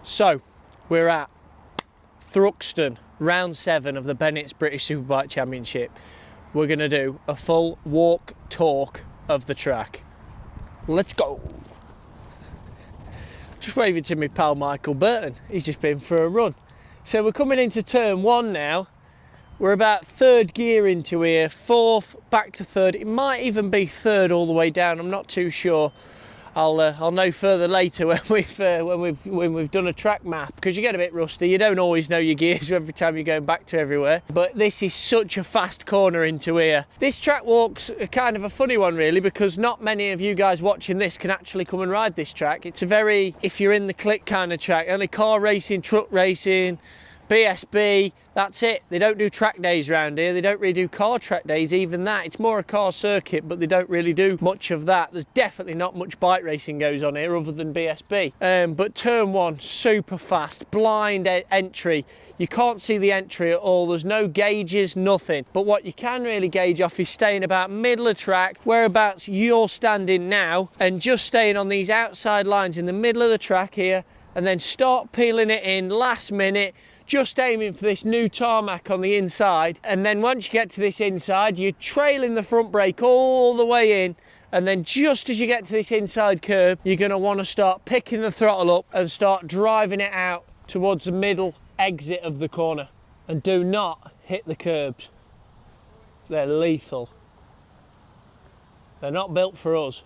So, we're at Thruxton, round 7 of the Bennett's British Superbike Championship. We're going to do a full walk talk of the track. Let's go. Just waving to my pal Michael Burton. He's just been for a run. So we're coming into turn 1 now. We're about 3rd gear into here, 4th, back to 3rd. It might even be 3rd all the way down. I'm not too sure. I'll know further later when we've done a track map, because you get a bit rusty. You don't always know your gears every time you're going back to everywhere. But this is such a fast corner into here. This track walk's kind of a funny one really, because not many of you guys watching this can actually come and ride this track. It's a very, if you're in the click kind of track, only car racing, truck racing, BSB, that's it. They don't do track days around here. They don't really do car track days, even that. It's more a car circuit, but they don't really do much of that. There's definitely not much bike racing goes on here other than BSB. But turn 1, super fast, blind entry. You can't see the entry at all. There's no gauges, nothing. But what you can really gauge off is staying about middle of track, whereabouts you're standing now, and just staying on these outside lines in the middle of the track here, and then start peeling it in last minute, just aiming for this new tarmac on the inside. And then once you get to this inside, you're trailing the front brake all the way in, and then just as you get to this inside curve, you're going to want to start picking the throttle up and start driving it out towards the middle exit of the corner. And do not hit the curbs. They're lethal. They're not built for us.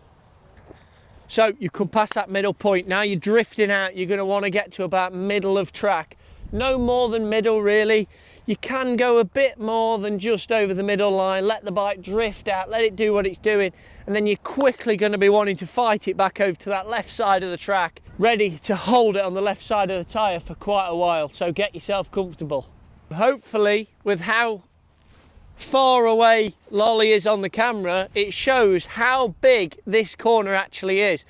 So you come past that middle point, now you're drifting out. You're going to want to get to about middle of track. No more than middle really. You can go a bit more than just over the middle line, let the bike drift out, let it do what it's doing, and then you're quickly going to be wanting to fight it back over to that left side of the track, ready to hold it on the left side of the tyre for quite a while. So get yourself comfortable. Hopefully, with how far away Lolly is on the camera, it shows how big this corner actually is.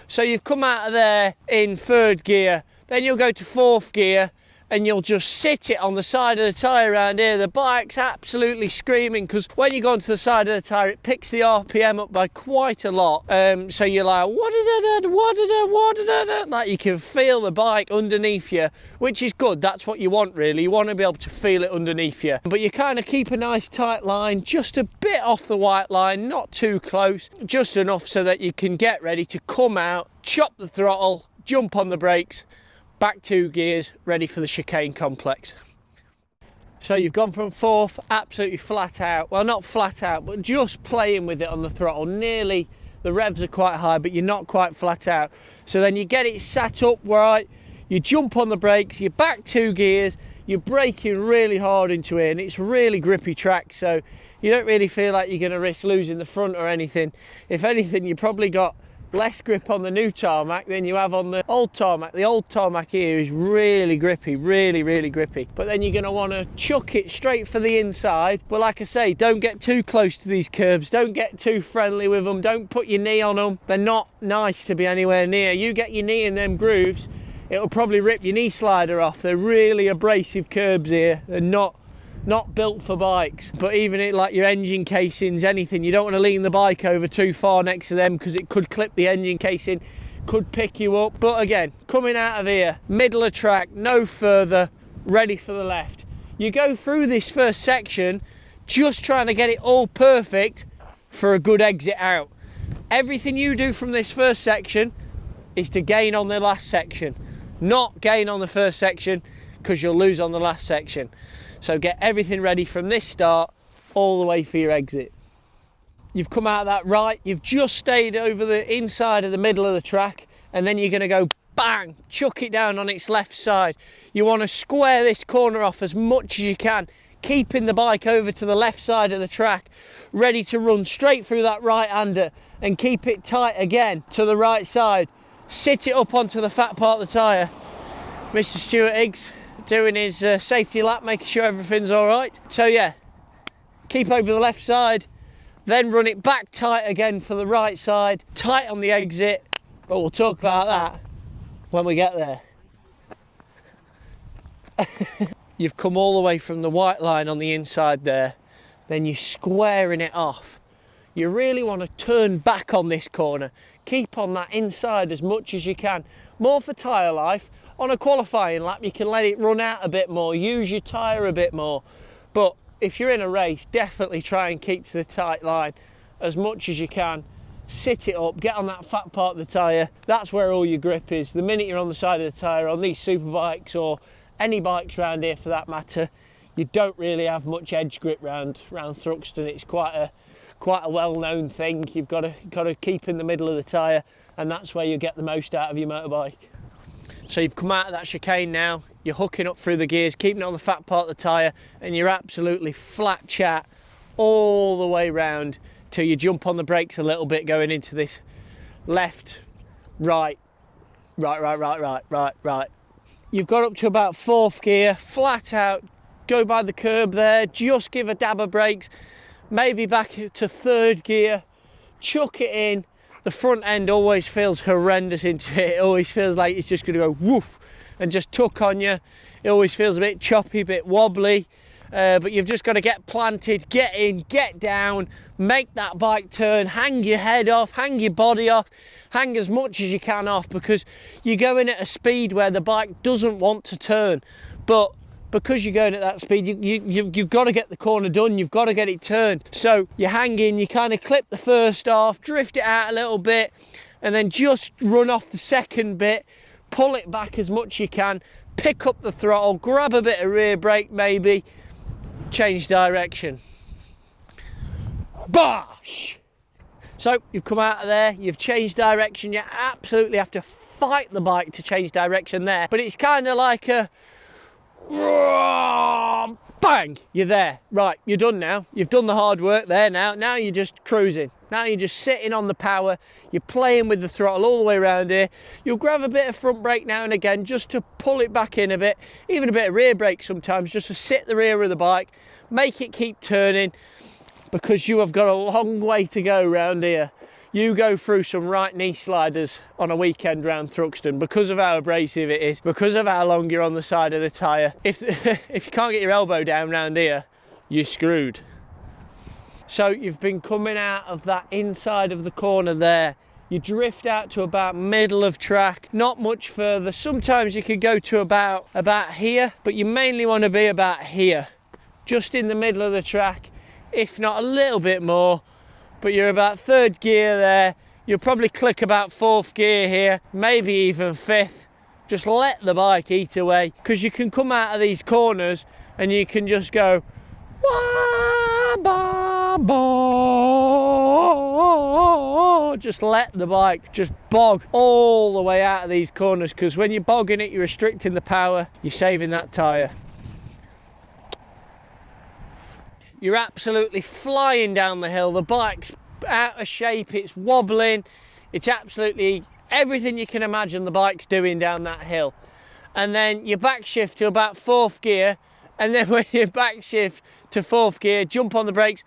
So you've come out of there in 3rd gear, then you'll go to 4th gear, and you'll just sit it on the side of the tyre around here. The bike's absolutely screaming, because when you go onto the side of the tyre, it picks the RPM up by quite a lot. So you're like, like you can feel the bike underneath you, which is good. That's what you want really. You want to be able to feel it underneath you. But you kind of keep a nice tight line, just a bit off the white line, not too close, just enough so that you can get ready to come out, chop the throttle, jump on the brakes, back 2 gears, ready for the chicane complex. So you've gone from 4th, absolutely flat out. Well, not flat out, but just playing with it on the throttle. Nearly, the revs are quite high, but you're not quite flat out. So then you get it sat up right, you jump on the brakes, you're back 2 gears, you're braking really hard into it, and it's really grippy track, so you don't really feel like you're going to risk losing the front or anything. If anything, you probably got less grip on the new tarmac than you have on the old tarmac. The old tarmac here is really grippy, really grippy. But then you're going to want to chuck it straight for the inside. But like I say, don't get too close to these curbs. Don't get too friendly with them. Don't put your knee on them. They're not nice to be anywhere near. You get your knee in them grooves, it'll probably rip your knee slider off. They're really abrasive curbs here. They're not built for bikes. But even it, like your engine casings, anything, you don't want to lean the bike over too far next to them, because it could clip the engine casing, could pick you up. But again, coming out of here, middle of track, no further, ready for the left. You go through this first section just trying to get it all perfect for a good exit out. Everything you do from this first section is to gain on the last section, not gain on the first section, because you'll lose on the last section. So get everything ready from this start all the way for your exit. You've come out of that right, you've just stayed over the inside of the middle of the track, and then you're going to go bang, chuck it down on its left side. You want to square this corner off as much as you can, keeping the bike over to the left side of the track, ready to run straight through that right-hander and keep it tight again to the right side. Sit it up onto the fat part of the tyre. Mr. Stuart Higgs doing his safety lap, making sure everything's all right. So yeah, keep over the left side, then run it back tight again for the right side, tight on the exit, but we'll talk about that when we get there. You've come all the way from the white line on the inside there, then you're squaring it off. You really want to turn back on this corner, keep on that inside as much as you can. More for tyre life. On a qualifying lap, you can let it run out a bit more, use your tyre a bit more. But if you're in a race, definitely try and keep to the tight line as much as you can. Sit it up, get on that fat part of the tyre. That's where all your grip is. The minute you're on the side of the tyre, on these super bikes or any bikes around here for that matter, you don't really have much edge grip round Thruxton. It's quite a well-known thing. You've got to keep in the middle of the tyre, and that's where you get the most out of your motorbike. So you've come out of that chicane now, you're hooking up through the gears, keeping it on the fat part of the tyre, and you're absolutely flat chat all the way round till you jump on the brakes a little bit going into this left, right. You've got up to about 4th gear, flat out, go by the curb there, just give a dab of brakes, maybe back to 3rd gear, chuck it in. The front end always feels horrendous into it. It always feels like it's just going to go woof and just tuck on you. It always feels a bit choppy, a bit wobbly. But you've just got to get planted, get in, get down, make that bike turn, hang your head off, hang your body off, hang as much as you can off, because you're going at a speed where the bike doesn't want to turn. But because you're going at that speed, you've got to get the corner done, you've got to get it turned. So you hang in, you kind of clip the first off, drift it out a little bit, and then just run off the second bit, pull it back as much as you can, pick up the throttle, grab a bit of rear brake maybe, change direction. Bosh! So you've come out of there, you've changed direction, you absolutely have to fight the bike to change direction there, but it's kind of like a bang, you're there. Right, you're done now. You've done the hard work there now. Now you're just cruising. Now you're just sitting on the power. You're playing with the throttle all the way around here. You'll grab a bit of front brake now and again just to pull it back in a bit. Even a bit of rear brake sometimes just to sit the rear of the bike. Make it keep turning, because you have got a long way to go round here. You go through some right knee sliders on a weekend round Thruxton because of how abrasive it is, because of how long you're on the side of the tyre. If you can't get your elbow down round here, you're screwed. So you've been coming out of that inside of the corner there. You drift out to about middle of track, not much further. Sometimes you could go to about here, but you mainly want to be about here, just in the middle of the track, if not a little bit more. But you're about 3rd gear there. You'll probably click about 4th gear here, maybe even 5th. Just let the bike eat away, because you can come out of these corners and you can just go wah, ba, ba. Just let the bike just bog all the way out of these corners, because when you're bogging it, you're restricting the power, you're saving that tyre. You're absolutely flying down the hill. The bike's out of shape, it's wobbling, it's absolutely everything you can imagine the bike's doing down that hill. And then you back shift to about 4th gear, and then when you back shift to 4th gear, jump on the brakes,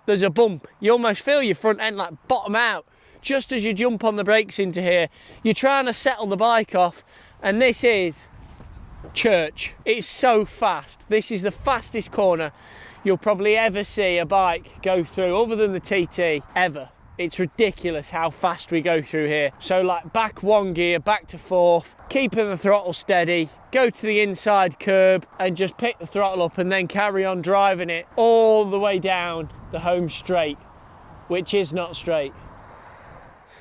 there's a bump. You almost feel your front end like bottom out just as you jump on the brakes into here. You're trying to settle the bike off, and this is church. It's so fast. This is the fastest corner you'll probably ever see a bike go through, other than the TT, ever. It's ridiculous how fast we go through here. So like back 1 gear, back to 4th, keeping the throttle steady, go to the inside curb and just pick the throttle up and then carry on driving it all the way down the home straight, which is not straight.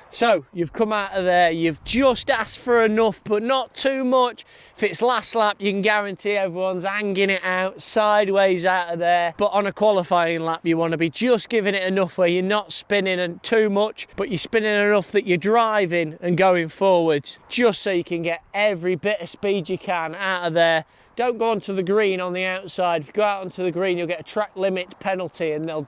So you've come out of there, you've just asked for enough, but not too much. If it's last lap, you can guarantee everyone's hanging it out sideways out of there. But on a qualifying lap, you want to be just giving it enough where you're not spinning too much, but you're spinning enough that you're driving and going forwards, just so you can get every bit of speed you can out of there. Don't go onto the green on the outside. If you go out onto the green, you'll get a track limit penalty and they'll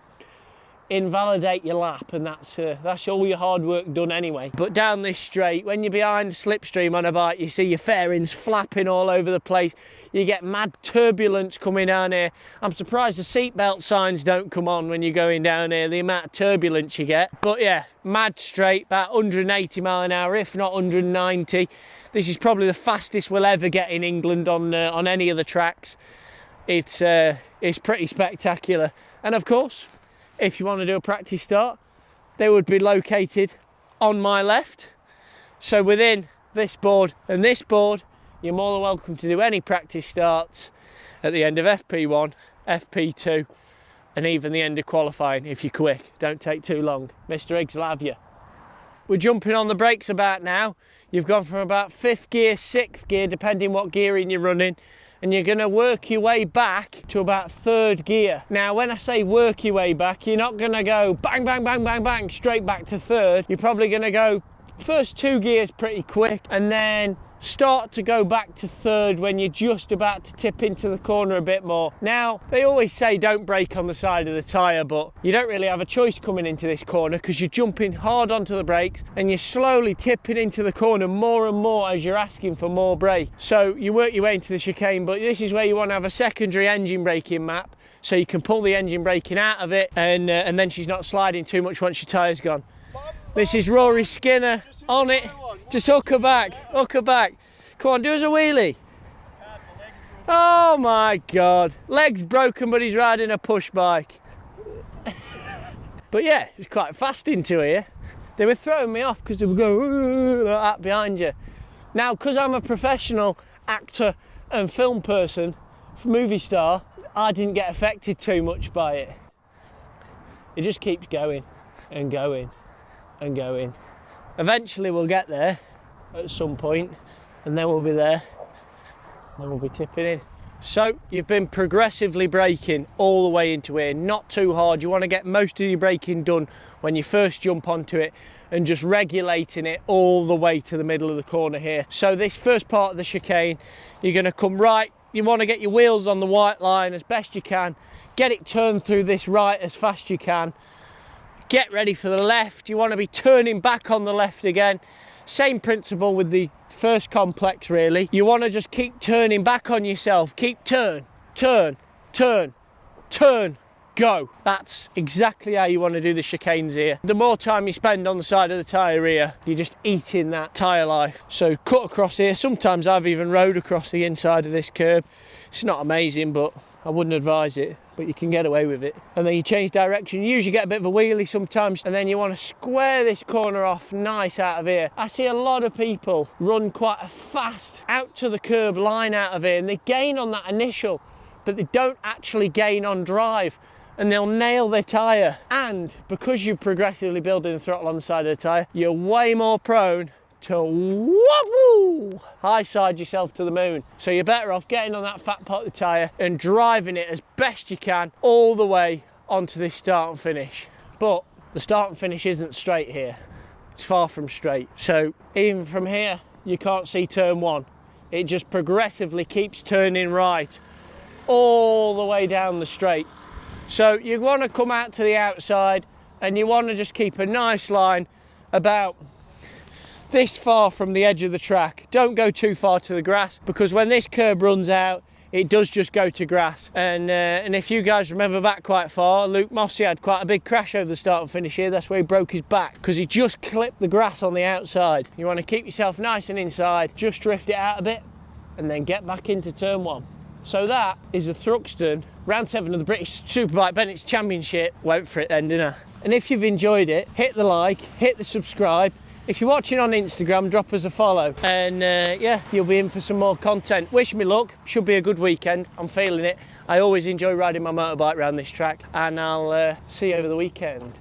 invalidate your lap, and that's all your hard work done anyway. But down this straight, when you're behind slipstream on a bike, you see your fairings flapping all over the place. You get mad turbulence coming down here. I'm surprised the seatbelt signs don't come on when you're going down here, the amount of turbulence you get. But yeah, mad straight, about 180 mile an hour, if not 190. This is probably the fastest we'll ever get in England on any of the tracks. It's pretty spectacular. And of course, if you want to do a practice start, they would be located on my left. So within this board and this board, you're more than welcome to do any practice starts at the end of FP1, FP2, and even the end of qualifying if you're quick. Don't take too long. Mr. Higgs will have you. We're jumping on the brakes about now. You've gone from about 5th gear, 6th gear, depending what gearing you're running, and you're going to work your way back to about 3rd gear. Now, when I say work your way back, you're not going to go bang, bang, bang, bang, bang, straight back to 3rd. You're probably going to go first 2 gears pretty quick, and then start to go back to 3rd when you're just about to tip into the corner a bit more. Now, they always say don't brake on the side of the tyre, but you don't really have a choice coming into this corner because you're jumping hard onto the brakes and you're slowly tipping into the corner more and more as you're asking for more brake. So you work your way into the chicane, but this is where you want to have a secondary engine braking map so you can pull the engine braking out of it, and then she's not sliding too much once your tyre's gone. This is Rory Skinner on it. Just hook her back, hook her back. Come on, do us a wheelie. Oh my God. Leg's broken, but he's riding a push bike. But yeah, it's quite fast into here. They were throwing me off because they were going like that behind you. Now, because I'm a professional actor and film person, movie star, I didn't get affected too much by it. It just keeps going and going and going. Eventually we'll get there at some point, and then we'll be there, and we'll be tipping in. So you've been progressively braking all the way into here, not too hard. You want to get most of your braking done when you first jump onto it, and just regulating it all the way to the middle of the corner here. So this first part of the chicane, you're going to come right. You want to get your wheels on the white line as best you can, get it turned through this right as fast as you can. Get ready for the left. You want to be turning back on the left again. Same principle with the first complex, really. You want to just keep turning back on yourself. Keep turn, turn, turn, turn, go. That's exactly how you want to do the chicanes here. The more time you spend on the side of the tyre here, you're just eating that tyre life. So cut across here. Sometimes I've even rode across the inside of this curb. It's not amazing, but I wouldn't advise it, but you can get away with it. And then you change direction. You usually get a bit of a wheelie sometimes, and then you want to square this corner off nice out of here. I see a lot of people run quite a fast out to the curb line out of here, and they gain on that initial, but they don't actually gain on drive, and they'll nail their tyre. And because you're progressively building the throttle on the side of the tyre, you're way more prone to wobble, high side yourself to the moon. So you're better off getting on that fat part of the tyre and driving it as best you can all the way onto this start and finish. But the start and finish isn't straight here. It's far from straight. So even from here, you can't see turn 1. It just progressively keeps turning right all the way down the straight. So you want to come out to the outside, and you want to just keep a nice line about this far from the edge of the track. Don't go too far to the grass, because when this curb runs out, it does just go to grass. And if you guys remember back quite far, Luke Mossy had quite a big crash over the start and finish here. That's where he broke his back, because he just clipped the grass on the outside. You want to keep yourself nice and inside, just drift it out a bit, and then get back into turn 1. So that is the Thruxton round 7 of the British Superbike Bennett's Championship. Went for it then, didn't I? And if you've enjoyed it, hit the like, hit the subscribe. If you're watching on Instagram, drop us a follow, and yeah, you'll be in for some more content. Wish me luck. Should be a good weekend. I'm feeling it. I always enjoy riding my motorbike around this track, and I'll see you over the weekend.